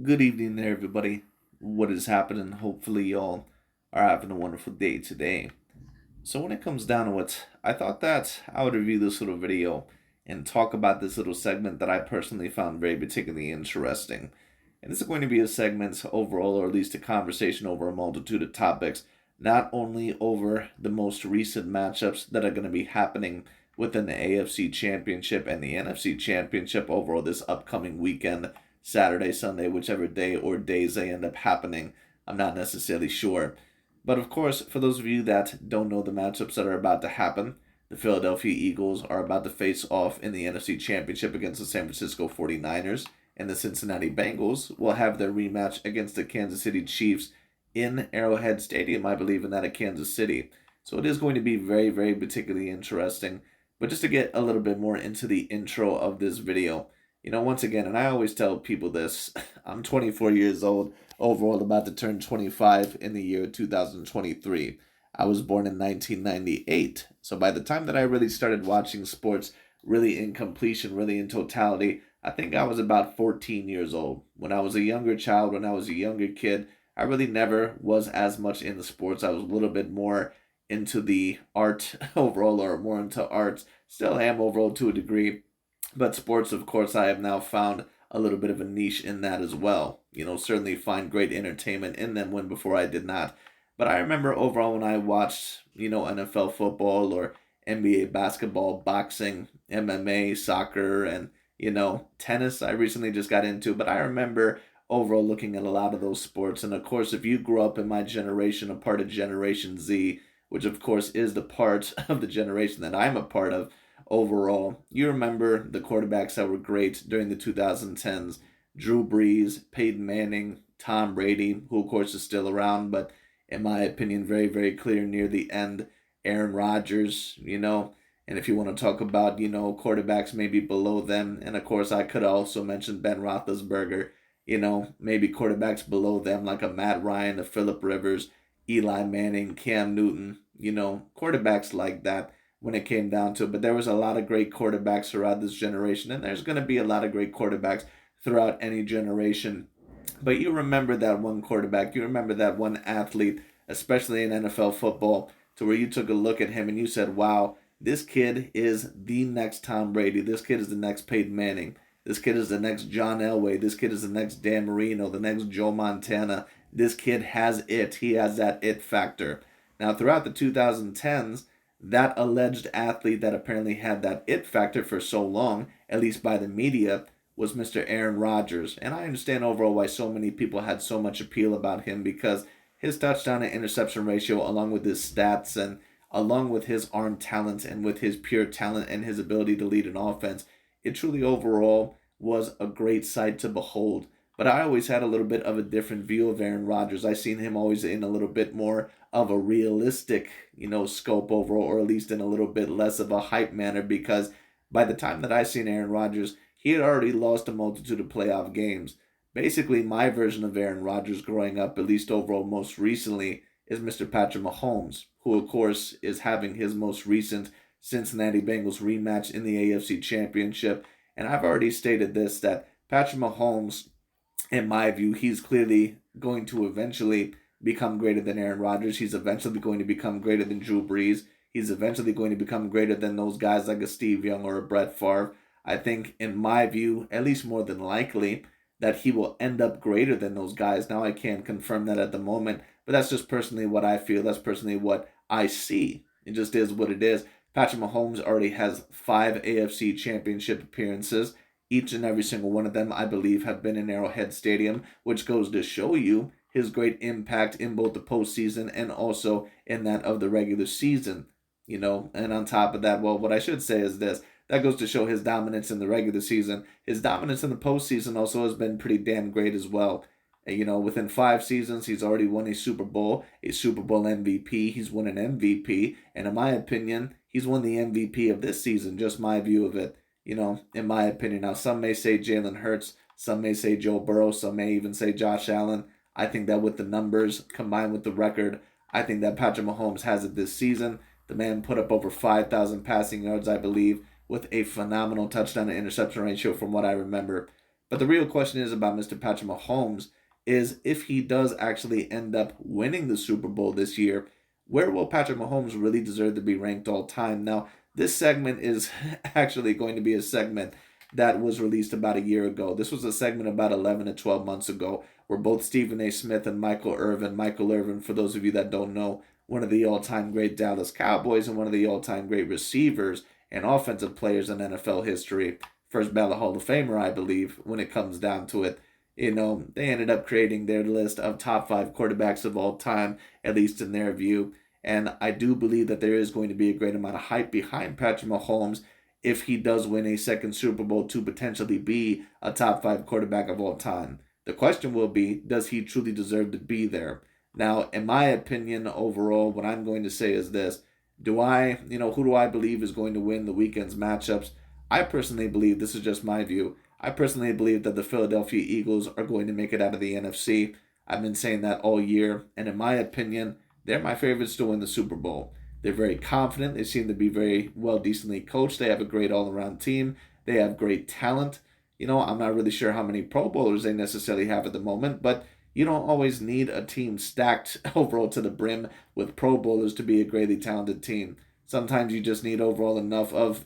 Good evening there, everybody. What is happening? Hopefully, y'all are having a wonderful day today. So, when it comes down to it, I thought that I would review this little video and talk about this little segment that I personally found very particularly interesting. And this is going to be a segment overall, or at least a conversation over a multitude of topics, not only over the most recent matchups that are going to be happening within the AFC Championship and the NFC Championship overall this upcoming weekend, Saturday, Sunday, whichever day or days they end up happening. I'm not necessarily sure. But of course, for those of you that don't know the matchups that are about to happen, the Philadelphia Eagles are about to face off in the NFC Championship against the San Francisco 49ers, and the Cincinnati Bengals will have their rematch against the Kansas City Chiefs in Arrowhead Stadium, I believe, in that of Kansas City. So it is going to be very, very particularly interesting. But just to get a little bit more into the intro of this video, once again, and I always tell people this, I'm 24 years old, overall about to turn 25 in the year 2023. I was born in 1998. So by the time that I really started watching sports, really in completion, really in totality, I think I was about 14 years old. When I was a younger child, when I was a younger kid, I really never was as much into sports. I was a little bit more into the art overall, or more into arts. Still am overall to a degree, but sports, of course, I have now found a little bit of a niche in that as well. Certainly find great entertainment in them when before I did not. But I remember overall when I watched, NFL football or NBA basketball, boxing, MMA, soccer, and, tennis, I recently just got into. But I remember overall looking at a lot of those sports. And of course, if you grew up in my generation, a part of Generation Z, which of course is the part of the generation that I'm a part of, overall. You remember the quarterbacks that were great during the 2010s: Drew Brees, Peyton Manning, Tom Brady, who of course is still around, but in my opinion, very, very clear near the end. Aaron Rodgers, and if you want to talk about, quarterbacks maybe below them, and of course I could also mention Ben Roethlisberger, maybe quarterbacks below them like a Matt Ryan, a Phillip Rivers, Eli Manning, Cam Newton, quarterbacks like that when it came down to it. But there was a lot of great quarterbacks throughout this generation, and there's going to be a lot of great quarterbacks throughout any generation. But you remember that one quarterback, you remember that one athlete, especially in NFL football, to where you took a look at him and you said, wow, this kid is the next Tom Brady. This kid is the next Peyton Manning. This kid is the next John Elway. This kid is the next Dan Marino, the next Joe Montana. This kid has it. He has that it factor. Now, throughout the 2010s, that alleged athlete that apparently had that it factor for so long, at least by the media, was Mr. Aaron Rodgers. And I understand overall why so many people had so much appeal about him, because his touchdown and interception ratio, along with his stats and along with his arm talent and with his pure talent and his ability to lead an offense, it truly overall was a great sight to behold. But I always had a little bit of a different view of Aaron Rodgers. I seen him always in a little bit more of a realistic, scope overall, or at least in a little bit less of a hype manner, because by the time that I seen Aaron Rodgers, he had already lost a multitude of playoff games. Basically, my version of Aaron Rodgers growing up, at least overall most recently, is Mr. Patrick Mahomes, who of course is having his most recent Cincinnati Bengals rematch in the AFC Championship. And I've already stated this, that Patrick Mahomes, in my view, he's clearly going to eventually become greater than Aaron Rodgers. He's eventually going to become greater than Drew Brees. He's eventually going to become greater than those guys like a Steve Young or a Brett Favre. I think, in my view, at least more than likely, that he will end up greater than those guys. Now, I can't confirm that at the moment, but that's just personally what I feel. That's personally what I see. It just is what it is. Patrick Mahomes already has 5 AFC championship appearances. Each and every single one of them, I believe, have been in Arrowhead Stadium, which goes to show you his great impact in both the postseason and also in that of the regular season. And on top of that, well, what I should say is this: that goes to show his dominance in the regular season. His dominance in the postseason also has been pretty damn great as well. And, within 5 seasons, he's already won a Super Bowl MVP. He's won an MVP, and in my opinion, he's won the MVP of this season. Just my view of it. In my opinion. Now, some may say Jalen Hurts, some may say Joe Burrow, some may even say Josh Allen. I think that with the numbers combined with the record, I think that Patrick Mahomes has it this season. The man put up over 5,000 passing yards, I believe, with a phenomenal touchdown to interception ratio from what I remember. But the real question is about Mr. Patrick Mahomes is if he does actually end up winning the Super Bowl this year, where will Patrick Mahomes really deserve to be ranked all time? Now, this segment is actually going to be a segment that was released about a year ago. This was a segment about 11 to 12 months ago where both Stephen A. Smith and Michael Irvin, for those of you that don't know, one of the all-time great Dallas Cowboys and one of the all-time great receivers and offensive players in NFL history, first ballot Hall of Famer, I believe, when it comes down to it. They ended up creating their list of top 5 quarterbacks of all time, at least in their view. And I do believe that there is going to be a great amount of hype behind Patrick Mahomes if he does win a second Super Bowl to potentially be a top 5 quarterback of all time. The question will be, does he truly deserve to be there? Now, in my opinion, overall, what I'm going to say is this. Who do I believe is going to win the weekend's matchups? I personally believe, this is just my view, I personally believe that the Philadelphia Eagles are going to make it out of the NFC. I've been saying that all year, and in my opinion, they're my favorites to win the Super Bowl. They're very confident. They seem to be very well, decently coached. They have a great all-around team. They have great talent. I'm not really sure how many Pro Bowlers they necessarily have at the moment, but you don't always need a team stacked overall to the brim with Pro Bowlers to be a greatly talented team. Sometimes you just need overall enough of,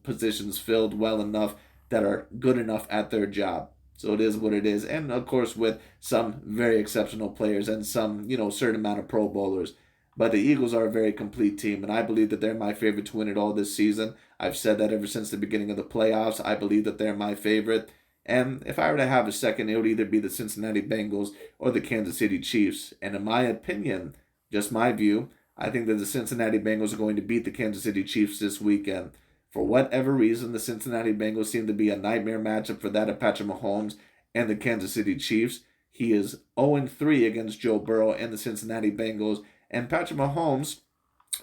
positions filled well enough that are good enough at their job. So it is what it is. And of course, with some very exceptional players and some, certain amount of Pro Bowlers. But the Eagles are a very complete team, and I believe that they're my favorite to win it all this season. I've said that ever since the beginning of the playoffs. I believe that they're my favorite. And if I were to have a second, it would either be the Cincinnati Bengals or the Kansas City Chiefs. And in my opinion, just my view, I think that the Cincinnati Bengals are going to beat the Kansas City Chiefs this weekend. For whatever reason, the Cincinnati Bengals seem to be a nightmare matchup for that of Patrick Mahomes and the Kansas City Chiefs. He is 0-3 against Joe Burrow and the Cincinnati Bengals. And Patrick Mahomes,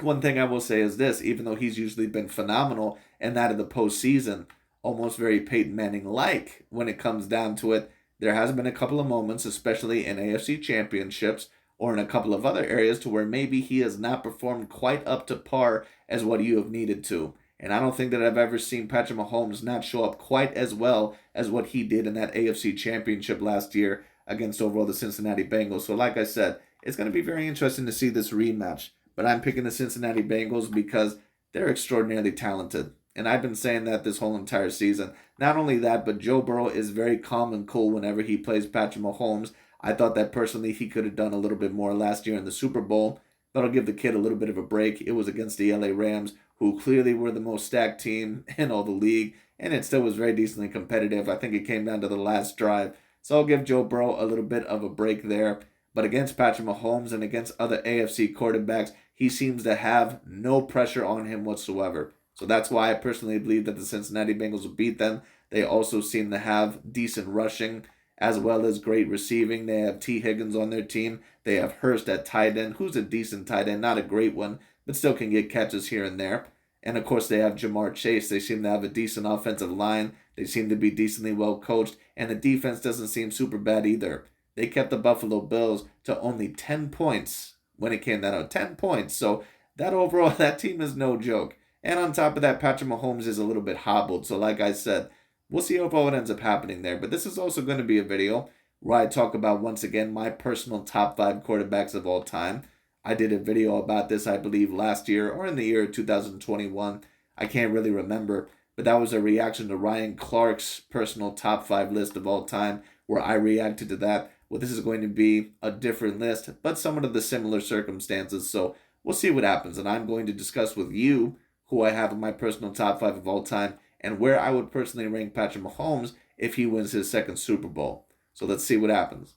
one thing I will say is this, even though he's usually been phenomenal in that of the postseason, almost very Peyton Manning-like when it comes down to it, there has been a couple of moments, especially in AFC championships or in a couple of other areas, to where maybe he has not performed quite up to par as what you have needed to. And I don't think that I've ever seen Patrick Mahomes not show up quite as well as what he did in that AFC championship last year against overall the Cincinnati Bengals. So like I said, it's going to be very interesting to see this rematch. But I'm picking the Cincinnati Bengals because they're extraordinarily talented. And I've been saying that this whole entire season. Not only that, but Joe Burrow is very calm and cool whenever he plays Patrick Mahomes. I thought that personally he could have done a little bit more last year in the Super Bowl. But I'll give the kid a little bit of a break. It was against the LA Rams, who clearly were the most stacked team in all the league. And it still was very decently competitive. I think it came down to the last drive. So I'll give Joe Burrow a little bit of a break there. But against Patrick Mahomes and against other AFC quarterbacks, he seems to have no pressure on him whatsoever. So that's why I personally believe that the Cincinnati Bengals will beat them. They also seem to have decent rushing as well as great receiving. They have T. Higgins on their team. They have Hurst at tight end, who's a decent tight end, not a great one, but still can get catches here and there. And of course, they have Jamar Chase. They seem to have a decent offensive line. They seem to be decently well coached, and the defense doesn't seem super bad either. They kept the Buffalo Bills to only 10 points when it came down to 10 points. So that overall, that team is no joke. And on top of that, Patrick Mahomes is a little bit hobbled. So like I said, we'll see what ends up happening there. But this is also going to be a video where I talk about, once again, my personal top 5 quarterbacks of all time. I did a video about this, I believe, last year or in the year 2021. I can't really remember. But that was a reaction to Ryan Clark's personal top 5 list of all time, where I reacted to that. Well, this is going to be a different list, but somewhat of the similar circumstances. So we'll see what happens. And I'm going to discuss with you who I have in my personal top 5 of all time and where I would personally rank Patrick Mahomes if he wins his second Super Bowl. So let's see what happens.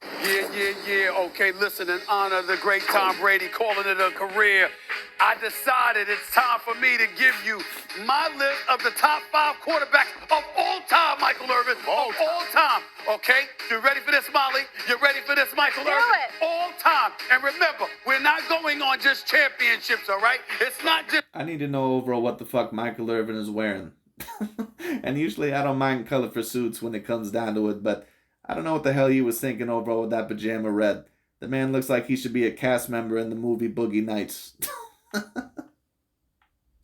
Yeah. Okay, listen, in honor of the great Tom Brady calling it a career, I decided it's time for me to give you my list of the top 5 quarterbacks of all time, Michael Irvin. Of all time. Okay? You ready for this, Molly? You ready for this, Michael Irvin? Do it. All time. And remember, we're not going on just championships, all right? It's not just... I need to know overall what the fuck Michael Irvin is wearing. And usually I don't mind colorful suits when it comes down to it, but I don't know what the hell he was thinking overall with that pajama red. The man looks like he should be a cast member in the movie Boogie Nights.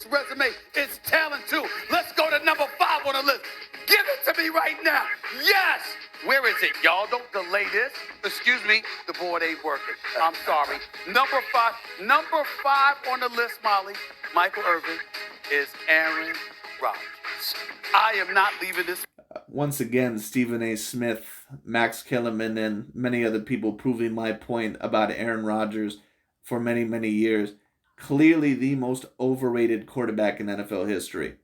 resume, it's talent too. Let's go to number 5 on the list. Give it to me, ready right now. Yes! Where is it? Y'all don't delay this. Excuse me, the board ain't working. I'm sorry. Number five on the list, Molly, Michael Irvin, is Aaron Rodgers. I am not leaving this. Once again, Stephen A. Smith, Max Kellerman, and many other people proving my point about Aaron Rodgers for many, many years. Clearly the most overrated quarterback in NFL history,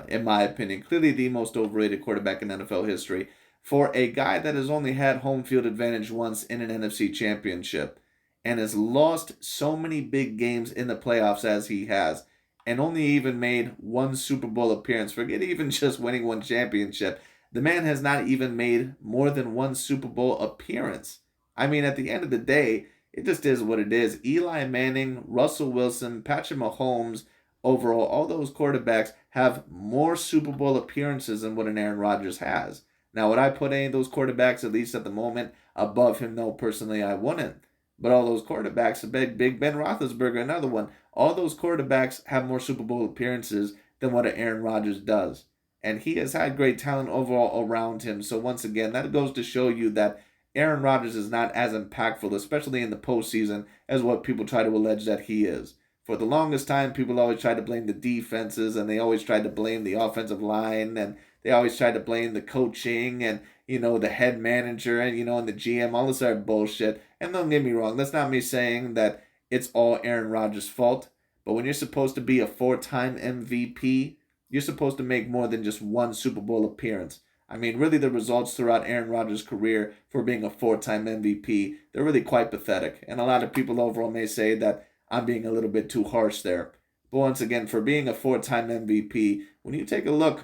in my opinion. Clearly the most overrated quarterback in NFL history for a guy that has only had home field advantage once in an NFC championship and has lost so many big games in the playoffs as he has, and only even made one Super Bowl appearance. Forget even just winning one championship. The man has not even made more than one Super Bowl appearance. I mean, at the end of the day, it just is what it is. Eli Manning, Russell Wilson, Patrick Mahomes, overall, all those quarterbacks have more Super Bowl appearances than what an Aaron Rodgers has. Now, would I put any of those quarterbacks, at least at the moment, above him? No, personally, I wouldn't. But all those quarterbacks, Big Ben Roethlisberger, another one, all those quarterbacks have more Super Bowl appearances than what an Aaron Rodgers does. And he has had great talent overall around him. So once again, that goes to show you that Aaron Rodgers is not as impactful, especially in the postseason, as what people try to allege that he is. For the longest time, people always tried to blame the defenses, and they always tried to blame the offensive line, and they always tried to blame the coaching and, the head manager and, and the GM, all this other bullshit. And don't get me wrong, that's not me saying that it's all Aaron Rodgers' fault. But when you're supposed to be a 4-time MVP, you're supposed to make more than just one Super Bowl appearance. I mean, really, the results throughout Aaron Rodgers' career for being a 4-time MVP, they're really quite pathetic. And a lot of people overall may say that I'm being a little bit too harsh there. But once again, for being a 4-time MVP, when you take a look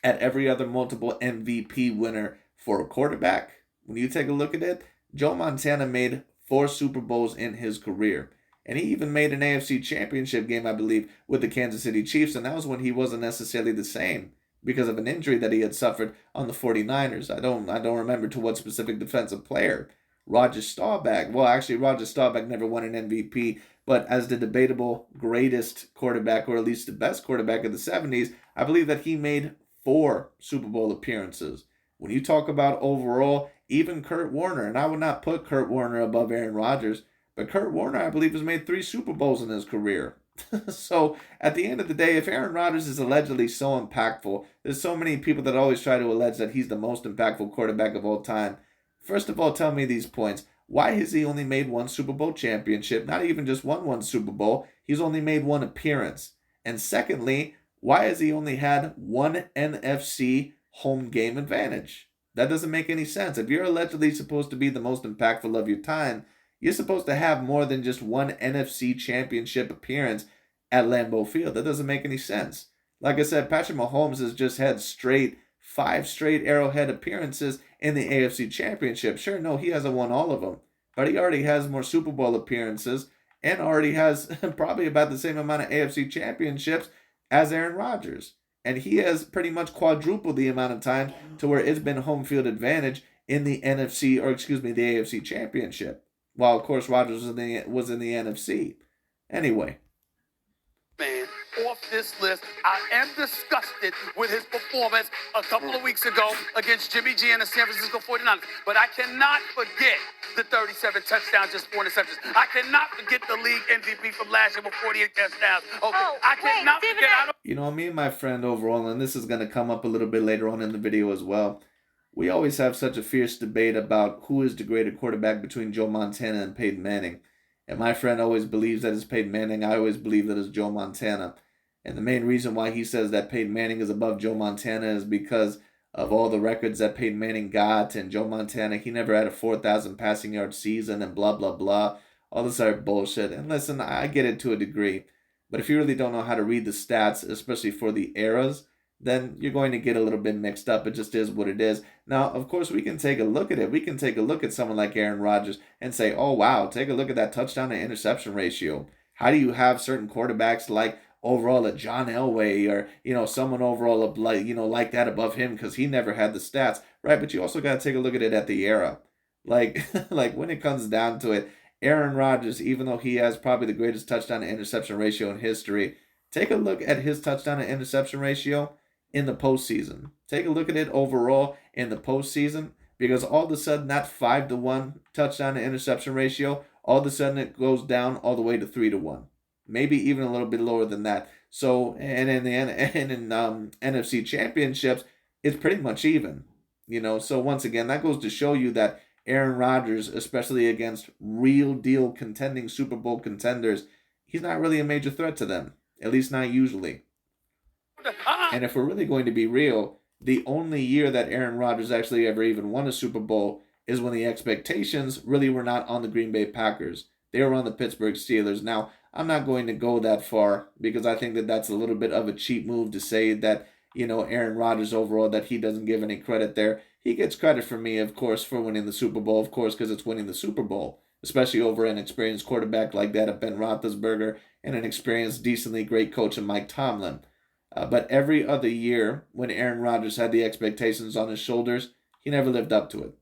at every other multiple MVP winner for a quarterback, when you take a look at it, Joe Montana made 4 Super Bowls in his career. And he even made an AFC championship game, I believe, with the Kansas City Chiefs. And that was when he wasn't necessarily the same because of an injury that he had suffered on the 49ers. I don't remember to what specific defensive player. Roger Staubach. Well, actually, Roger Staubach never won an MVP, but as the debatable greatest quarterback, or at least the best quarterback of the 70s, I believe that he made 4 Super Bowl appearances. When you talk about overall, even Kurt Warner, and I would not put Kurt Warner above Aaron Rodgers, but Kurt Warner, I believe, has made 3 Super Bowls in his career. So at the end of the day, if Aaron Rodgers is allegedly so impactful, there's so many people that always try to allege that he's the most impactful quarterback of all time. First of all, tell me these points. Why has he only made 1 Super Bowl championship? Not even just won 1 Super Bowl. He's only made 1 appearance. And secondly, why has he only had 1 NFC home game advantage? That doesn't make any sense. If you're allegedly supposed to be the most impactful of your time, you're supposed to have more than just 1 NFC championship appearance at Lambeau Field. That doesn't make any sense. Like I said, Patrick Mahomes has just had 5 straight Arrowhead appearances in the AFC Championship. Sure, no, he hasn't won all of them, but he already has more Super Bowl appearances and already has probably about the same amount of AFC Championships as Aaron Rodgers. And he has pretty much quadrupled the amount of time to where it's been home field advantage in the the AFC Championship. While, of course, Rodgers was in the NFC. Anyway. Man, off this list, I am disgusted with his performance a couple of weeks ago against Jimmy G and the San Francisco 49ers. But I cannot forget the 37 touchdowns, just 4 interceptions. I cannot forget the league MVP from last year with 48 touchdowns. Okay, I cannot forget. Me and my friend overall, and this is going to come up a little bit later on in the video as well, we always have such a fierce debate about who is the greater quarterback between Joe Montana and Peyton Manning. And my friend always believes that it's Peyton Manning. I always believe that it's Joe Montana. And the main reason why he says that Peyton Manning is above Joe Montana is because of all the records that Peyton Manning got. And Joe Montana, he never had a 4,000 passing yard season and blah, blah, blah. All this other bullshit. And listen, I get it to a degree. But if you really don't know how to read the stats, especially for the eras, then you're going to get a little bit mixed up. It just is what it is. Now, of course, we can take a look at it. We can take a look at someone like Aaron Rodgers and say, oh, wow, take a look at that touchdown to interception ratio. How do you have certain quarterbacks like overall a John Elway or, someone overall like that above him because he never had the stats, right? But you also got to take a look at it at the era. Like when it comes down to it, Aaron Rodgers, even though he has probably the greatest touchdown to interception ratio in history, take a look at his touchdown to interception ratio. in the postseason. Take a look at it overall in the postseason, because all of a sudden that 5-1 touchdown to interception ratio, all of a sudden it goes down all the way to 3-1, maybe even a little bit lower than that. So, and in NFC championships, it's pretty much even. So once again, that goes to show you that Aaron Rodgers, especially against real deal contending Super Bowl contenders, he's not really a major threat to them, at least not usually. And if we're really going to be real, the only year that Aaron Rodgers actually ever even won a Super Bowl is when the expectations really were not on the Green Bay Packers. They were on the Pittsburgh Steelers. Now, I'm not going to go that far because I think that that's a little bit of a cheap move to say that, Aaron Rodgers overall, that he doesn't give any credit there. He gets credit for me, of course, for winning the Super Bowl, of course, because it's winning the Super Bowl, especially over an experienced quarterback like that of Ben Roethlisberger and an experienced, decently great coach in Mike Tomlin. But every other year, when Aaron Rodgers had the expectations on his shoulders, he never lived up to it.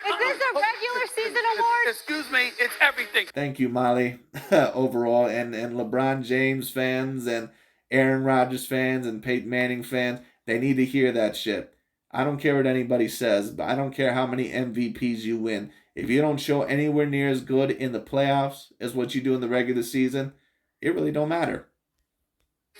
Is this a regular season award? Excuse me, it's everything. Thank you, Molly. Overall, and LeBron James fans and Aaron Rodgers fans and Peyton Manning fans, they need to hear that shit. I don't care what anybody says, but I don't care how many MVPs you win. If you don't show anywhere near as good in the playoffs as what you do in the regular season, it really don't matter.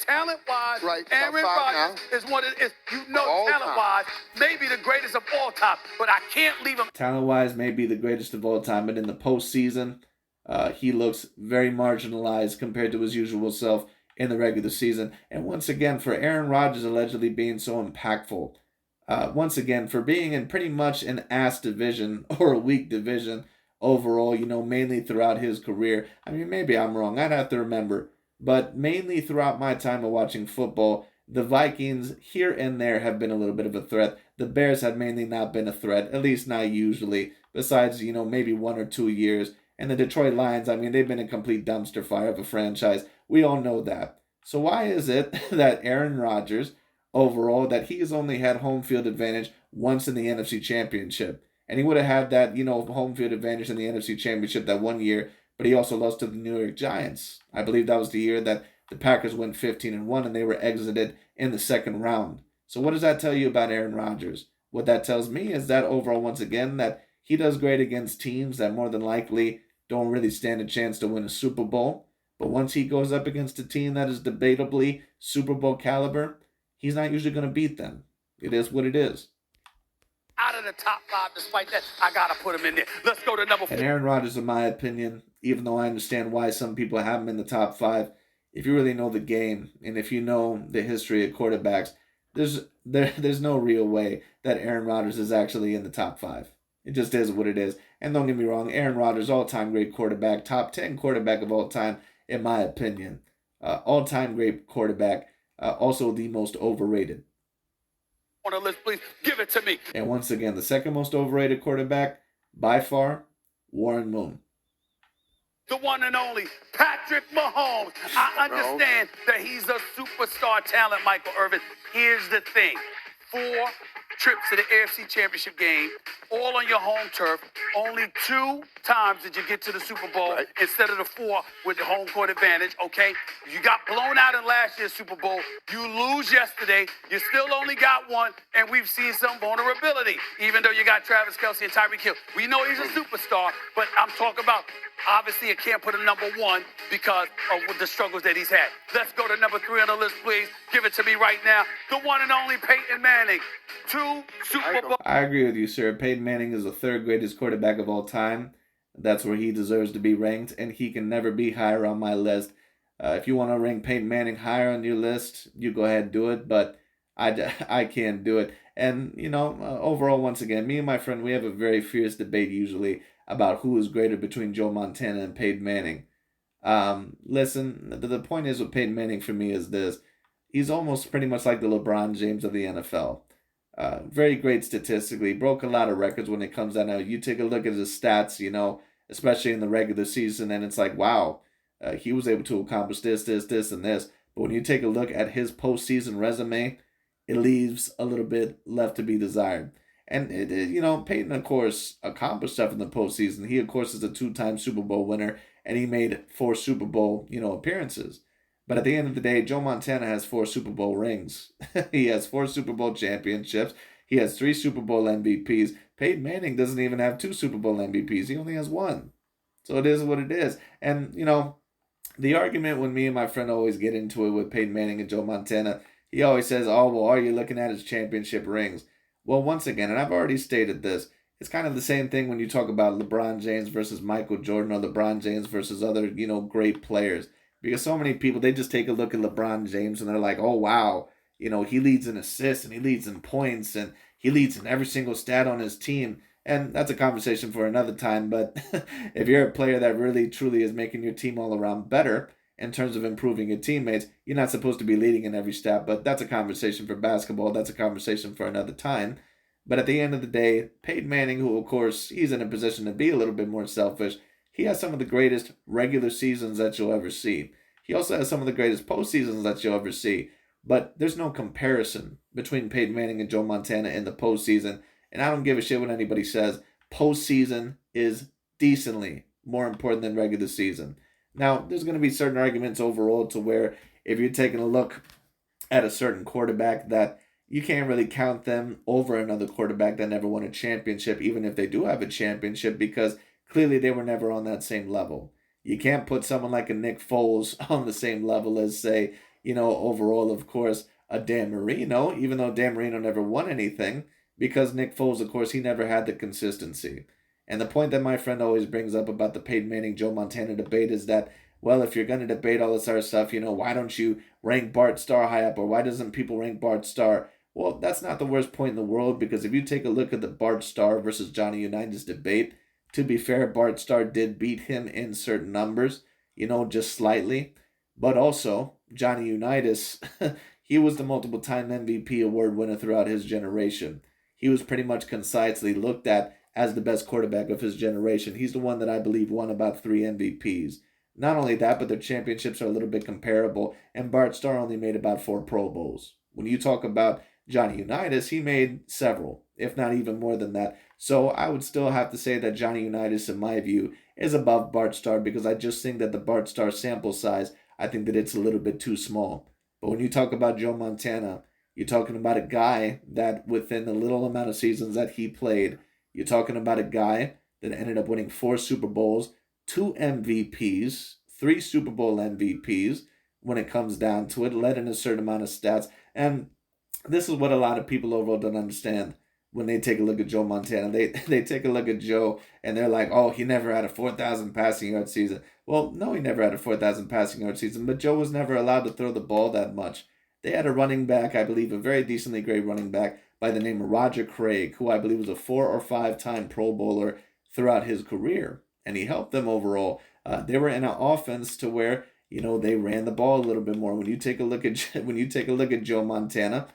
Talent-wise, Right, Aaron top five Rodgers is one of talent-wise, maybe the greatest of all time, but I can't leave him. Talent-wise, maybe the greatest of all time, but in the postseason, he looks very marginalized compared to his usual self in the regular season. And once again, for Aaron Rodgers allegedly being so impactful, once again, for being in pretty much an ass division or a weak division overall, mainly throughout his career. I mean, maybe I'm wrong. I'd have to remember. But mainly throughout my time of watching football, the Vikings here and there have been a little bit of a threat. The Bears have mainly not been a threat, at least not usually, besides, maybe 1 or 2 years. And the Detroit Lions, I mean, they've been a complete dumpster fire of a franchise. We all know that. So why is it that Aaron Rodgers, overall, that he has only had home field advantage once in the NFC Championship? And he would have had that, home field advantage in the NFC Championship that 1 year, but he also lost to the New York Giants. I believe that was the year that the Packers went 15-1 and they were exited in the second round. So what does that tell you about Aaron Rodgers? What that tells me is that overall, once again, that he does great against teams that more than likely don't really stand a chance to win a Super Bowl. But once he goes up against a team that is debatably Super Bowl caliber, he's not usually going to beat them. It is what it is. Out of the top 5, despite that, I got to put him in there. Let's go to number 4. And Aaron Rodgers, in my opinion, even though I understand why some people have him in the top 5, if you really know the game and if you know the history of quarterbacks, there's no real way that Aaron Rodgers is actually in the top 5. It just is what it is. And don't get me wrong, Aaron Rodgers, all-time great quarterback, top 10 quarterback of all time, in my opinion. All-time great quarterback, also the most overrated. On the list, please give it to me. And once again, the second most overrated quarterback, by far, Warren Moon. The one and only Patrick Mahomes. I understand that he's a superstar talent, Michael Irvin. Here's the thing. 4 trips to the AFC Championship game, all on your home turf. Only 2 times did you get to the Super Bowl instead of the 4 with the home court advantage, okay? You got blown out in last year's Super Bowl. You lose yesterday. You still only got 1, and we've seen some vulnerability, even though you got Travis Kelce and Tyreek Hill. We know he's a superstar, but I'm talking about, obviously, I can't put him number 1 because of the struggles that he's had. Let's go to number 3 on the list, please. Give it to me right now. The one and only Peyton Manning. 2 Super Bowls. I agree with you, sir. Peyton Manning is the 3rd greatest quarterback of all time. That's where he deserves to be ranked, and he can never be higher on my list. If you want to rank Peyton Manning higher on your list, you go ahead and do it, but I can't do it. And, overall, once again, me and my friend, we have a very fierce debate usually about who is greater between Joe Montana and Peyton Manning. Listen, the point is with Peyton Manning for me is this. He's almost pretty much like the LeBron James of the NFL. Very great statistically. Broke a lot of records when it comes down to you take a look at his stats, especially in the regular season, and it's like, wow, he was able to accomplish this, and this. But when you take a look at his postseason resume, it leaves a little bit left to be desired. And, Peyton, of course, accomplished stuff in the postseason. He, of course, is a 2-time Super Bowl winner, and he made 4 Super Bowl, appearances. But at the end of the day, Joe Montana has 4 Super Bowl rings. He has 4 Super Bowl championships. He has 3 Super Bowl MVPs. Peyton Manning doesn't even have 2 Super Bowl MVPs. He only has one. So it is what it is. And, the argument when me and my friend always get into it with Peyton Manning and Joe Montana, he always says, oh, well, all you're looking at is championship rings. Well, once again, and I've already stated this, it's kind of the same thing when you talk about LeBron James versus Michael Jordan or LeBron James versus other, great players. Because so many people, they just take a look at LeBron James and they're like, oh, wow, he leads in assists and he leads in points and he leads in every single stat on his team. And that's a conversation for another time. But if you're a player that really, truly is making your team all around better in terms of improving your teammates, you're not supposed to be leading in every stat. But that's a conversation for basketball. That's a conversation for another time. But at the end of the day, Peyton Manning, who, of course, he's in a position to be a little bit more selfish, he has some of the greatest regular seasons that you'll ever see. He also has some of the greatest postseasons that you'll ever see. But there's no comparison between Peyton Manning and Joe Montana in the postseason. And I don't give a shit what anybody says. Postseason is decently more important than regular season. Now, there's going to be certain arguments overall to where if you're taking a look at a certain quarterback that you can't really count them over another quarterback that never won a championship, even if they do have a championship, because clearly they were never on that same level. You can't put someone like a Nick Foles on the same level as, say, overall, of course, a Dan Marino, even though Dan Marino never won anything, because Nick Foles, of course, he never had the consistency. And the point that my friend always brings up about the Peyton Manning, Joe Montana debate is that, well, if you're going to debate all this other stuff, why don't you rank Bart Starr high up, or why doesn't people rank Bart Starr? Well, that's not the worst point in the world, because if you take a look at the Bart Starr versus Johnny Unitas debate, to be fair, Bart Starr did beat him in certain numbers, just slightly. But also, Johnny Unitas, he was the multiple time MVP award winner throughout his generation. He was pretty much concisely looked at as the best quarterback of his generation. He's the one that I believe won about 3 MVPs. Not only that, but their championships are a little bit comparable, and Bart Starr only made about 4 Pro Bowls. When you talk about Johnny Unitas, he made several, if not even more than that. So I would still have to say that Johnny Unitas, in my view, is above Bart Starr, because I just think that the Bart Starr sample size, I think that it's a little bit too small. But when you talk about Joe Montana, you're talking about a guy that within the little amount of seasons that he played, you're talking about a guy that ended up winning 4 Super Bowls, 2 MVPs, 3 Super Bowl MVPs when it comes down to it, led in a certain amount of stats. And this is what a lot of people overall don't understand when they take a look at Joe Montana. They take a look at Joe and they're like, oh, he never had a 4,000 passing yard season. Well, no, he never had a 4,000 passing yard season, but Joe was never allowed to throw the ball that much. They had a running back, I believe, a very decently great running back by the name of Roger Craig, who I believe was a 4 or 5-time Pro Bowler throughout his career, and he helped them overall. They were in an offense to where they ran the ball a little bit more. When you take a look at Joe Montana,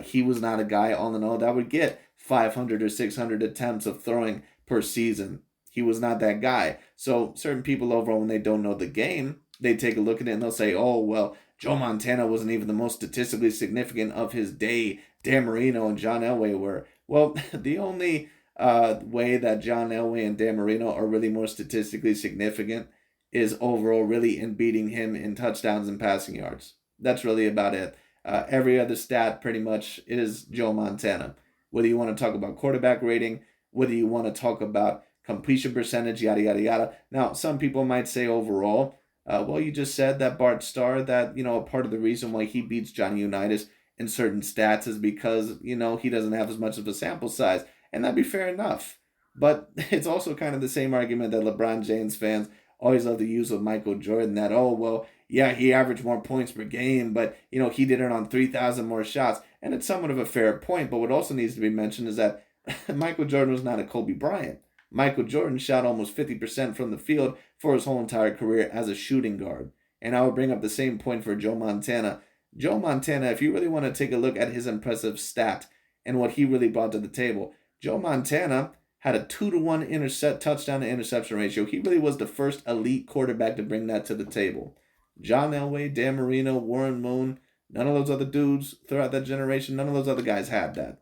he was not a guy all in all that would get 500 or 600 attempts of throwing per season. He was not that guy. So certain people overall, when they don't know the game, they take a look at it and they'll say, oh, well, Joe Montana wasn't even the most statistically significant of his day. Dan Marino and John Elway were. Well, the only way that John Elway and Dan Marino are really more statistically significant is overall really in beating him in touchdowns and passing yards. That's really about it. Every other stat pretty much is Joe Montana. Whether you want to talk about quarterback rating, whether you want to talk about completion percentage, yada, yada, yada. Now, some people might say overall, well, you just said that Bart Starr, that, a part of the reason why he beats Johnny Unitas in certain stats is because, he doesn't have as much of a sample size. And that'd be fair enough. But it's also kind of the same argument that LeBron James fans always love to use with Michael Jordan, that, oh, well, yeah, he averaged more points per game, but, he did it on 3,000 more shots. And it's somewhat of a fair point. But what also needs to be mentioned is that Michael Jordan was not a Kobe Bryant. Michael Jordan shot almost 50% from the field for his whole entire career as a shooting guard. And I would bring up the same point for Joe Montana. Joe Montana, if you really want to take a look at his impressive stat and what he really brought to the table, Joe Montana had a 2-to-1 touchdown to interception ratio. He really was the first elite quarterback to bring that to the table. John Elway, Dan Marino, Warren Moon, none of those other dudes throughout that generation, none of those other guys had that.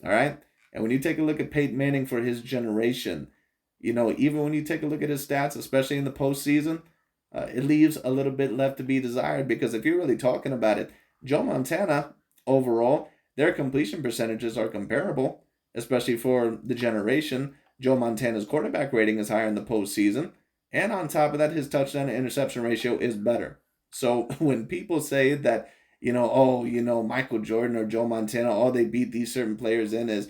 All right? And when you take a look at Peyton Manning for his generation, even when you take a look at his stats, especially in the postseason, it leaves a little bit left to be desired, because if you're really talking about it, Joe Montana, overall, their completion percentages are comparable, especially for the generation. Joe Montana's quarterback rating is higher in the postseason, and on top of that, his touchdown to interception ratio is better. So when people say that, oh, Michael Jordan or Joe Montana, all they beat these certain players in is,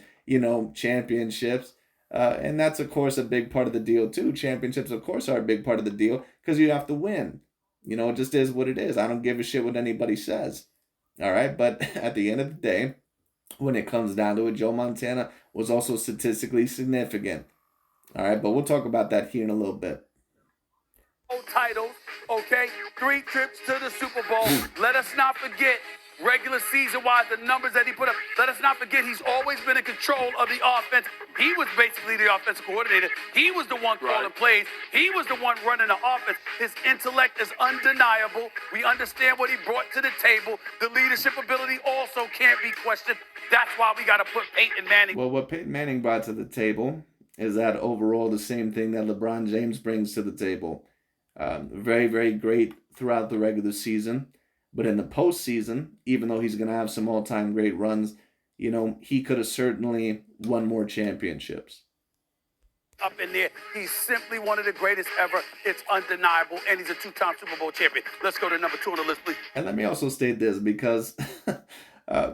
championships. And that's, of course, a big part of the deal, too. Championships, of course, are a big part of the deal because you have to win. It just is what it is. I don't give a shit what anybody says. All right. But at the end of the day, when it comes down to it, Joe Montana was also statistically significant. All right. But we'll talk about that here in a little bit. Titles, okay? 3 trips to the Super Bowl. Let us not forget, regular season-wise, the numbers that he put up. Let us not forget, he's always been in control of the offense. He was basically the offensive coordinator. He was the one calling plays. He was the one running the offense. His intellect is undeniable. We understand what he brought to the table. The leadership ability also can't be questioned. That's why we got to put Peyton Manning. Well, what Peyton Manning brought to the table is that overall the same thing that LeBron James brings to the table. Very, very great throughout the regular season. But in the postseason, even though he's going to have some all-time great runs, he could have certainly won more championships. Up in there, he's simply one of the greatest ever. It's undeniable, and he's a 2-time Super Bowl champion. Let's go to number 2 on the list, please. And let me also state this, because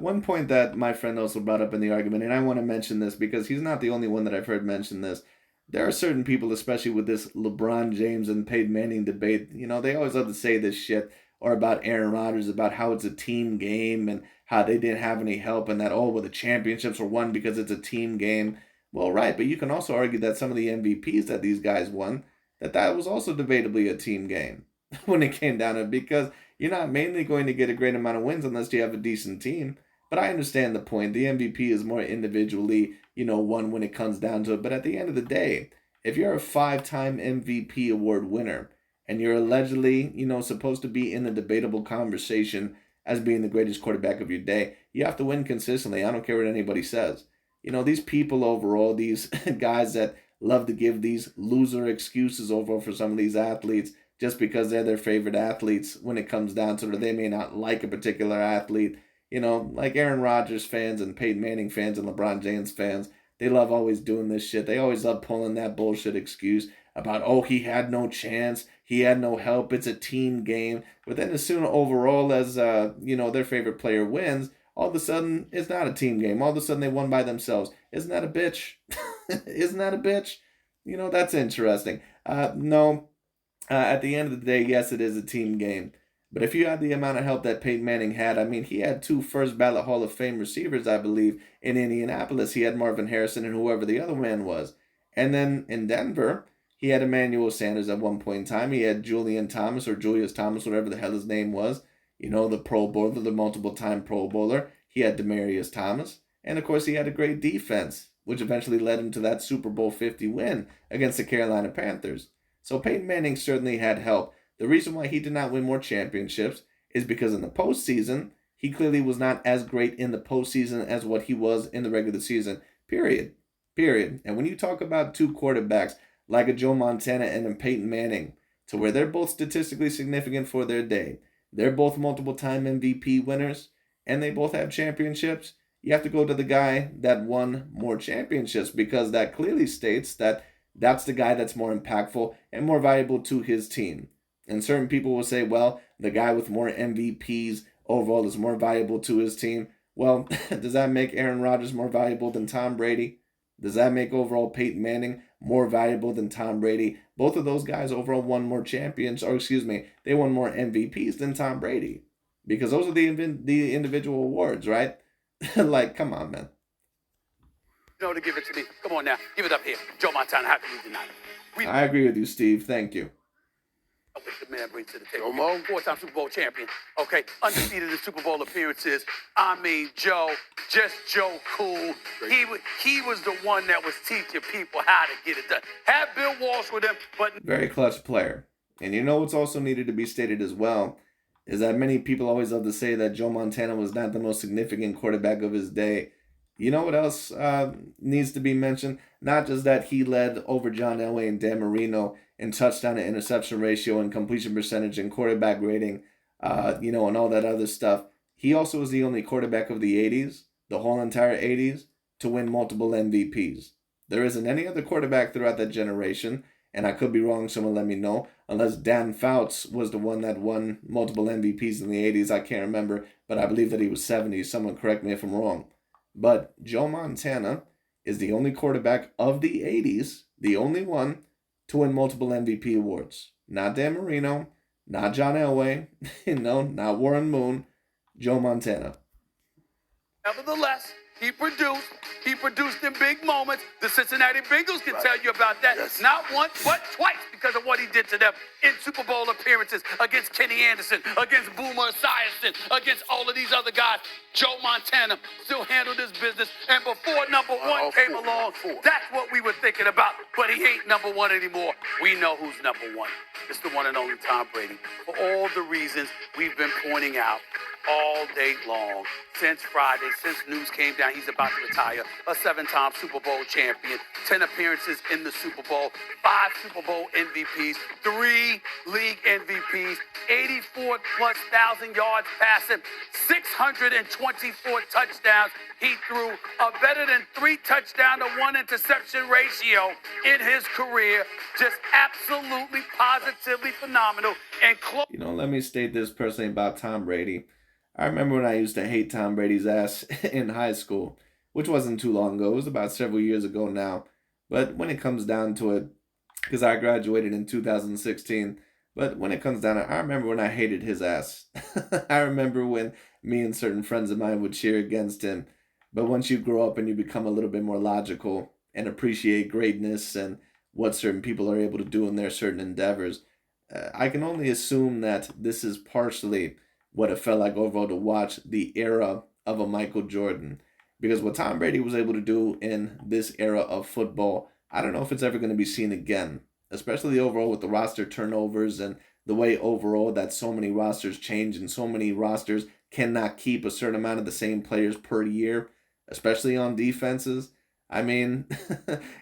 one point that my friend also brought up in the argument, and I want to mention this because he's not the only one that I've heard mention this. There are certain people, especially with this LeBron James and Peyton Manning debate, they always love to say this shit, or about Aaron Rodgers, about how it's a team game and how they didn't have any help, and that, the championships were won because it's a team game. Well, right, but you can also argue that some of the MVPs that these guys won, that was also debatably a team game when it came down to it, because you're not mainly going to get a great amount of wins unless you have a decent team. But I understand the point. The MVP is more individually, won when it comes down to it. But at the end of the day, if you're a 5-time MVP award winner and you're allegedly, supposed to be in the debatable conversation as being the greatest quarterback of your day, you have to win consistently. I don't care what anybody says. These people overall, these guys that love to give these loser excuses over for some of these athletes just because they're their favorite athletes when it comes down to it, or they may not like a particular athlete. Like Aaron Rodgers fans and Peyton Manning fans and LeBron James fans, they love always doing this shit. They always love pulling that bullshit excuse about, he had no chance, he had no help, it's a team game. But then as soon overall as, their favorite player wins, all of a sudden it's not a team game. All of a sudden they won by themselves. Isn't that a bitch? Isn't that a bitch? That's interesting. No, at the end of the day, yes, it is a team game. But if you had the amount of help that Peyton Manning had, he had 2 first-ballot Hall of Fame receivers, I believe, in Indianapolis. He had Marvin Harrison and whoever the other man was. And then in Denver, he had Emmanuel Sanders at one point in time. He had Julius Thomas, whatever the hell his name was. The Pro Bowler, the multiple-time Pro Bowler. He had Demaryius Thomas. And, of course, he had a great defense, which eventually led him to that Super Bowl 50 win against the Carolina Panthers. So Peyton Manning certainly had help. The reason why he did not win more championships is because in the postseason, he clearly was not as great in the postseason as what he was in the regular season. Period. And when you talk about 2 quarterbacks like a Joe Montana and a Peyton Manning, to where they're both statistically significant for their day, they're both multiple-time MVP winners, and they both have championships, you have to go to the guy that won more championships, because that clearly states that that's the guy that's more impactful and more valuable to his team. And certain people will say, well, the guy with more MVPs overall is more valuable to his team. Well, does that make Aaron Rodgers more valuable than Tom Brady? Does that make overall Peyton Manning more valuable than Tom Brady? Both of those guys overall won more they won more MVPs than Tom Brady. Because those are the individual awards, right? Like, come on, man. To give it to me. Come on now. Give it up here. Joe Montana, how can you deny it? I agree with you, Steve. Thank you. What the man brings to the table. 4-time Super Bowl champion. Okay, undefeated in Super Bowl appearances. Joe, just Joe cool. He was the one that was teaching people how to get it done. Had Bill Walsh with him, but very clutch player. And what's also needed to be stated as well is that many people always love to say that Joe Montana was not the most significant quarterback of his day. You know what else needs to be mentioned? Not just that he led over John Elway and Dan Marino in touchdown to interception ratio and completion percentage and quarterback rating, and all that other stuff. He also was the only quarterback of the 80s, the whole entire 80s, to win multiple MVPs. There isn't any other quarterback throughout that generation, and I could be wrong, someone let me know, unless Dan Fouts was the one that won multiple MVPs in the 80s. I can't remember, but I believe that he was 70. Someone correct me if I'm wrong. But Joe Montana is the only quarterback of the 80s, the only one to win multiple MVP awards. Not Dan Marino, not John Elway, not Warren Moon, Joe Montana. Nevertheless, he produced. He produced in big moments. The Cincinnati Bengals can tell you about that. Yes. Not once, but twice because of what he did to them in Super Bowl appearances against Kenny Anderson, against Boomer Esiason, against all of these other guys. Joe Montana still handled his business. And before number one came along, that's what we were thinking about. But he ain't number one anymore. We know who's number one. It's the one and only Tom Brady. For all the reasons we've been pointing out all day long, since Friday, since news came down, he's about to retire, a 7-time Super Bowl champion, 10 appearances in the Super Bowl, 5 Super Bowl MVPs, 3 league MVPs, 84+ thousand yards passing, 624 touchdowns. He threw a better than 3 touchdown to 1 interception ratio in his career. Just absolutely, positively phenomenal. And let me state this personally about Tom Brady. I remember when I used to hate Tom Brady's ass in high school, which wasn't too long ago. It was about several years ago now. But when it comes down to it, because I graduated in 2016, but when it comes down to it, I remember when I hated his ass. I remember when me and certain friends of mine would cheer against him. But once you grow up and you become a little bit more logical and appreciate greatness and what certain people are able to do in their certain endeavors, I can only assume that this is partially what it felt like overall to watch the era of a Michael Jordan. Because what Tom Brady was able to do in this era of football, I don't know if it's ever going to be seen again. Especially overall with the roster turnovers and the way overall that so many rosters change and so many rosters cannot keep a certain amount of the same players per year, especially on defenses. I mean,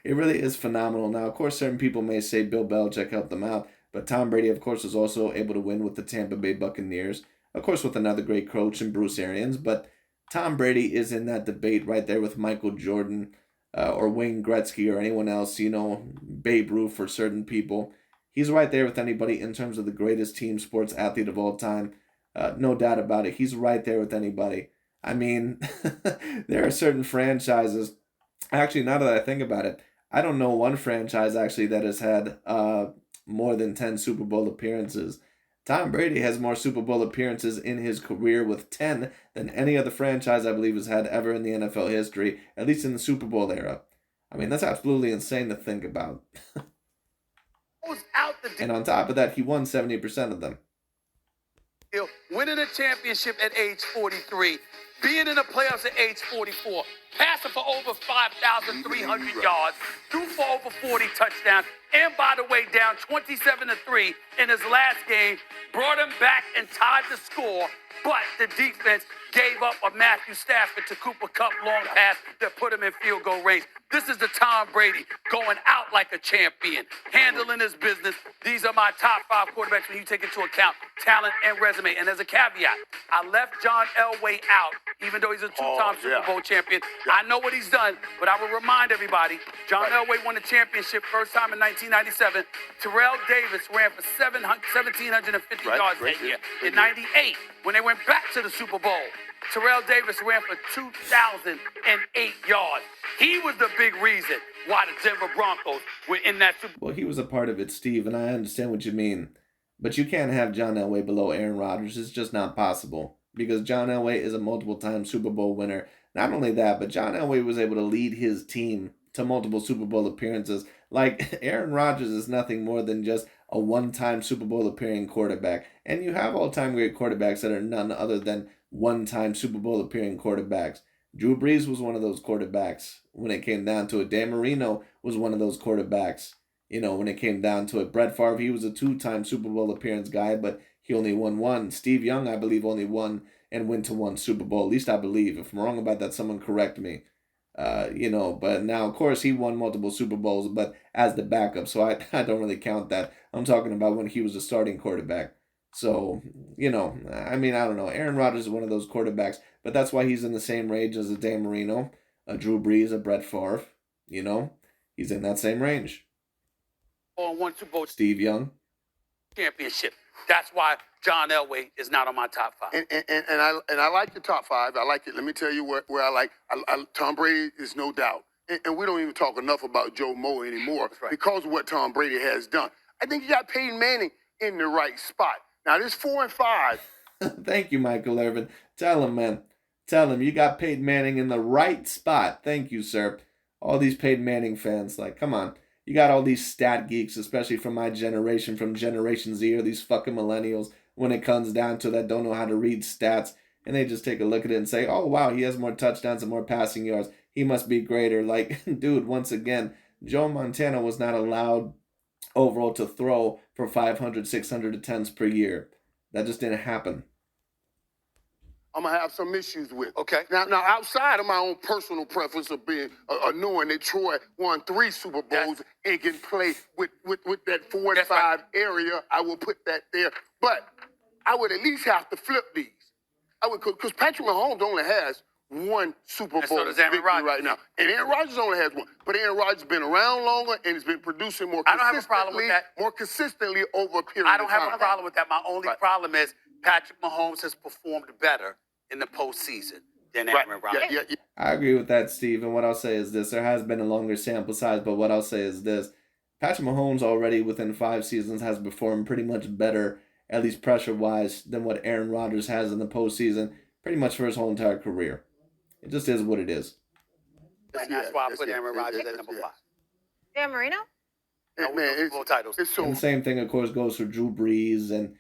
it really is phenomenal. Now, of course, certain people may say Bill Belichick helped them out, but Tom Brady, of course, was also able to win with the Tampa Bay Buccaneers. Of course, with another great coach in Bruce Arians, but Tom Brady is in that debate right there with Michael Jordan or Wayne Gretzky or anyone else, Babe Ruth for certain people. He's right there with anybody in terms of the greatest team sports athlete of all time. No doubt about it. He's right there with anybody. I mean, there are certain franchises. Actually, now that I think about it, I don't know one franchise actually that has had more than 10 Super Bowl appearances. Tom Brady has more Super Bowl appearances in his career with 10 than any other franchise I believe has had ever in the NFL history, at least in the Super Bowl era. I mean, that's absolutely insane to think about. And on top of that, he won 70% of them. Winning a championship at age 43, being in the playoffs at age 44, passing for over 5,300 yards, threw for over 40 touchdowns, and by the way, down 27-3 in his last game, brought him back and tied the score, but the defense gave up a Matthew Stafford to Cooper Kupp long pass that put him in field goal range. This is the Tom Brady going out like a champion, handling his business. These are my top 5 quarterbacks when you take into account talent and resume. And as a caveat, I left John Elway out, even though he's a 2-time Super Bowl champion. I know what he's done, but I will remind everybody, John Elway won the championship first time in 1997. Terrell Davis ran for 1,750 yards that year. In 98, when they went back to the Super Bowl, Terrell Davis ran for 2,008 yards. He was the big reason why the Denver Broncos were in that Super Bowl. Well, he was a part of it, Steve, and I understand what you mean. But you can't have John Elway below Aaron Rodgers. It's just not possible. Because John Elway is a multiple-time Super Bowl winner. Not only that, but John Elway was able to lead his team to multiple Super Bowl appearances. Like, Aaron Rodgers is nothing more than just a one-time Super Bowl appearing quarterback. And you have all-time great quarterbacks that are none other than one-time Super Bowl appearing quarterbacks. Drew Brees was one of those quarterbacks when it came down to it. Dan Marino was one of those quarterbacks, when it came down to it. Brett Favre, he was a 2-time Super Bowl appearance guy, but he only won 1. Steve Young, I believe, only won and went to 1 Super Bowl. At least I believe. If I'm wrong about that, someone correct me. But now, of course, he won multiple Super Bowls, but as the backup, so I don't really count that. I'm talking about when he was a starting quarterback. So, I mean, I don't know. Aaron Rodgers is one of those quarterbacks, but that's why he's in the same range as a Dan Marino, a Drew Brees, a Brett Favre. He's in that same range. On one Super Bowl Steve Young. championship. That's why John Elway is not on my top 5. And I like the top 5. I like it. Let me tell you where I like. Tom Brady is no doubt. And we don't even talk enough about Joe Moe anymore because of what Tom Brady has done. I think you got Peyton Manning in the right spot. Now, this 4 and 5. Thank you, Michael Irvin. Tell him, man. Tell him you got Peyton Manning in the right spot. Thank you, sir. All these Peyton Manning fans, come on. You got all these stat geeks, especially from my generation, from Generation Z, or these fucking millennials, when it comes down to that, don't know how to read stats, and they just take a look at it and say, oh, wow, he has more touchdowns and more passing yards. He must be greater. Dude, once again, Joe Montana was not allowed overall to throw for 500, 600 attempts per year. That just didn't happen. I'm gonna have some issues with. Okay. Now, outside of my own personal preference of being knowing that Troy won 3 Super Bowls and can play with that 4 and 5 area, I will put that there. But I would at least have to flip these. I would, because Patrick Mahomes only has 1 Super Bowl victory right now, and Aaron Rodgers only has 1. But Aaron Rodgers has been around longer and has been producing more consistently. I don't have a problem with that. More consistently over a period. I don't have a problem with that. My only problem is Patrick Mahomes has performed better in the postseason than Aaron Rodgers. Yeah. I agree with that, Steve. And what I'll say is this. There has been a longer sample size, but what I'll say is this. Patrick Mahomes already within 5 seasons has performed pretty much better, at least pressure-wise, than what Aaron Rodgers has in the postseason, pretty much for his whole entire career. It just is what it is. And that's why I put Aaron Rodgers at number 5. Dan Marino? It's so. And the same thing, of course, goes for Drew Brees and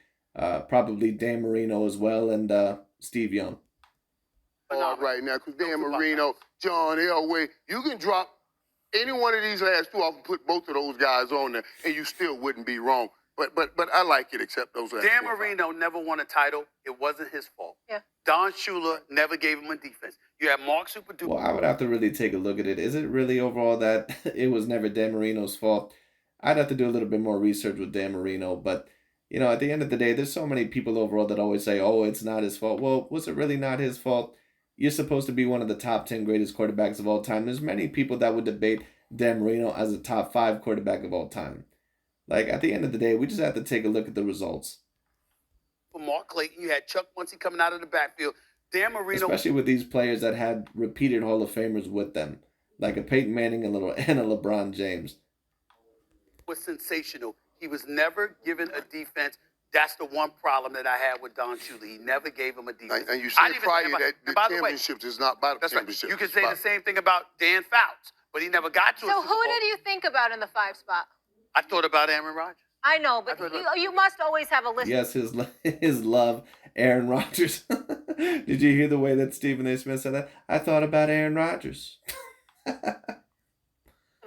probably Dan Marino as well, and Steve Young. Right now, because Dan Marino, John Elway, you can drop any one of these last 2 off and put both of those guys on there, and you still wouldn't be wrong. But I like it, except those last Dan 4 Marino never won a title. It wasn't his fault. Yeah. Don Shula never gave him a defense. You have Mark Superduper. Well, I would have to really take a look at it. Is it really overall that it was never Dan Marino's fault? I'd have to do a little bit more research with Dan Marino, but at the end of the day, there's so many people overall that always say, oh, it's not his fault. Well, was it really not his fault? You're supposed to be one of the top 10 greatest quarterbacks of all time. There's many people that would debate Dan Marino as a top 5 quarterback of all time. At the end of the day, we just have to take a look at the results. For Mark Clayton, you had Chuck Muncie coming out of the backfield. Dan Marino, especially with these players that had repeated Hall of Famers with them, like a Peyton Manning and a LeBron James. Was sensational. He was never given a defense. That's the one problem that I had with Don Shula. He never gave him a defense. And you said prior that the championships is not about the championships. Right. You can say the same thing about Dan Fouts, but he never got to a So Super who Bowl. did you think about in the 5 spot? I thought about Aaron Rodgers. I know, but you must always have a list. Yes, his love, Aaron Rodgers. Did you hear the way that Stephen A. Smith said that? I thought about Aaron Rodgers.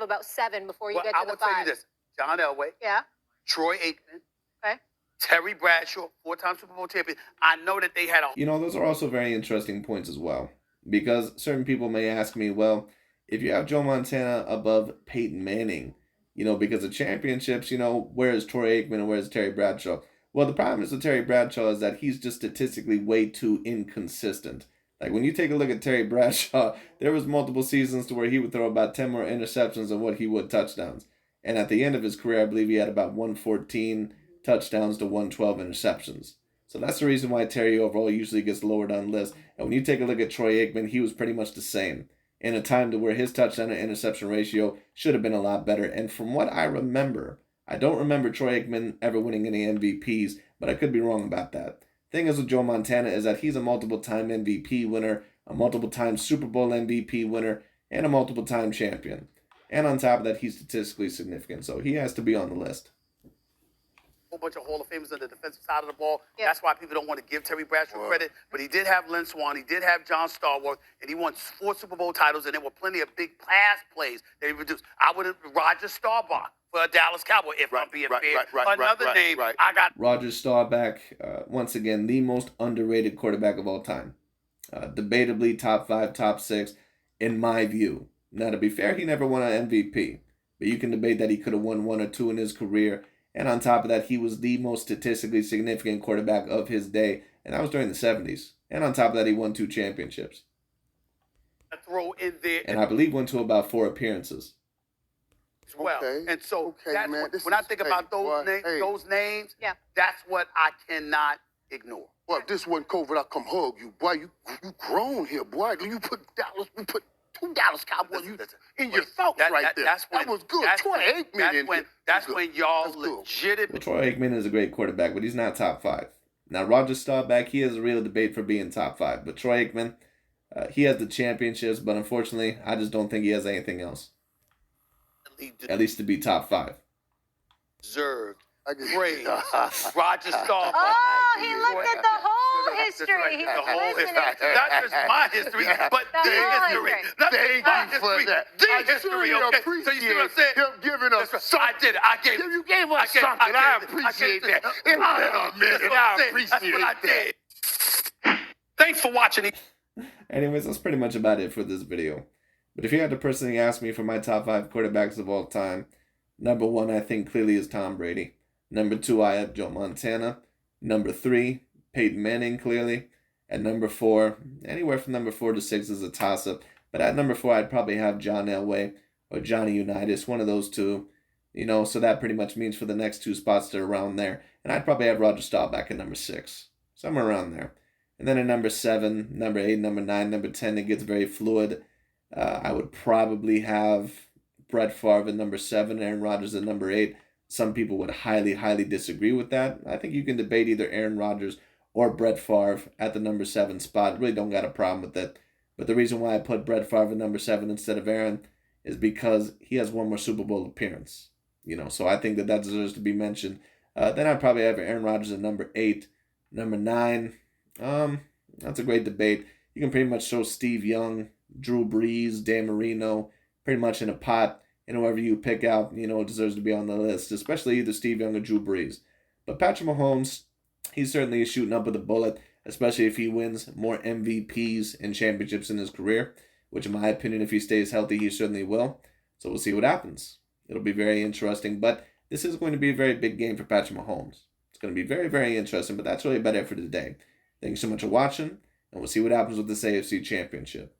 About 7 before you get to the 5. I will tell you this. John Elway. Yeah. Troy Aikman. Okay. Terry Bradshaw, 4-time Super Bowl champion. I know that they had a... those are also very interesting points as well. Because certain people may ask me, well, if you have Joe Montana above Peyton Manning, because of championships, where is Troy Aikman and where is Terry Bradshaw? Well, the problem is with Terry Bradshaw is that he's just statistically way too inconsistent. When you take a look at Terry Bradshaw, there was multiple seasons to where he would throw about 10 more interceptions than what he would touchdowns. And at the end of his career, I believe he had about 114 touchdowns to 112 interceptions. So that's the reason why Terry overall usually gets lowered on lists. And when you take a look at Troy Aikman, he was pretty much the same in a time to where his touchdown to interception ratio should have been a lot better. And from what I remember, I don't remember Troy Aikman ever winning any MVPs, but I could be wrong about that. Thing is with Joe Montana is that he's a multiple-time MVP winner, a multiple-time Super Bowl MVP winner, and a multiple-time champion. And on top of that, he's statistically significant, so he has to be on the list. Whole bunch of Hall of Famers on the defensive side of the ball. Yeah. That's why people don't want to give Terry Bradshaw credit. But he did have Lynn Swann. He did have John Starworth. And he won 4 Super Bowl titles. And there were plenty of big pass plays that he produced. I would have Roger Staubach for a Dallas Cowboy, if I'm being fair. Another name, I got Roger Staubach, once again, the most underrated quarterback of all time. Debatably top 5, top 6. in my view. Now, to be fair, he never won an MVP, but you can debate that he could have won one or two in his career. And on top of that, he was the most statistically significant quarterback of his day, and that was during the 70s. And on top of that, he won 2 championships. Throw in there. And I believe went to about 4 appearances. As well. Okay. And so Okay, that's man, when I think about boy, those names, Yeah. that's what I cannot ignore. Well, if this wasn't COVID, I'd come hug you, boy. You grown here, boy. You put two Dallas Cowboys in your thoughts right there. That was good. Troy Aikman in there. That's when y'all That's good. legitimately. Well, Troy Aikman is a great quarterback, but he's not top 5. Now, Roger Staubach, he has a real debate for being top 5. But Troy Aikman, he has the championships, but unfortunately, I just don't think he has anything else. At least to be top 5. Deserved praise. Roger Staubach. Oh, he looked at the whole history. He The was whole history. listening. Not just my history, but The the whole history. history. Not just Thank my you for history, that. the I history, truly okay? appreciate So you see what I'm saying? him giving us That's something. right. I did it. I gave it. You gave us I gave- something. I I gave- appreciate I that. gave- In a minute, That's what I I'm saying. appreciate That's what I that. did. Thanks for watching. Anyways, that's pretty much about it for this video. But if you had to personally ask me for my top 5 quarterbacks of all time, number 1, I think clearly is Tom Brady. Number 2, I have Joe Montana. Number 3, Peyton Manning, clearly. At number 4, anywhere from number 4 to 6 is a toss-up. But at number 4, I'd probably have John Elway or Johnny Unitas, one of those two. So that pretty much means for the next 2 spots, they're around there. And I'd probably have Roger Staubach at number 6. Somewhere around there. And then at number 7, number 8, number 9, number 10, it gets very fluid. I would probably have Brett Favre at number 7, Aaron Rodgers at number 8. Some people would highly, highly disagree with that. I think you can debate either Aaron Rodgers or Brett Favre at the number 7 spot. I really don't got a problem with that. But the reason why I put Brett Favre at number 7 instead of Aaron is because he has one more Super Bowl appearance. So I think that deserves to be mentioned. Then I'd probably have Aaron Rodgers at number 8. Number 9, that's a great debate. You can pretty much throw Steve Young, Drew Brees, Dan Marino, pretty much in a pot. And whoever you pick out, deserves to be on the list, especially either Steve Young or Drew Brees. But Patrick Mahomes, he certainly is shooting up with a bullet, especially if he wins more MVPs and championships in his career, which in my opinion, if he stays healthy, he certainly will. So we'll see what happens. It'll be very interesting, but this is going to be a very big game for Patrick Mahomes. It's going to be very, very interesting, but that's really about it for today. Thanks so much for watching, and we'll see what happens with this AFC Championship.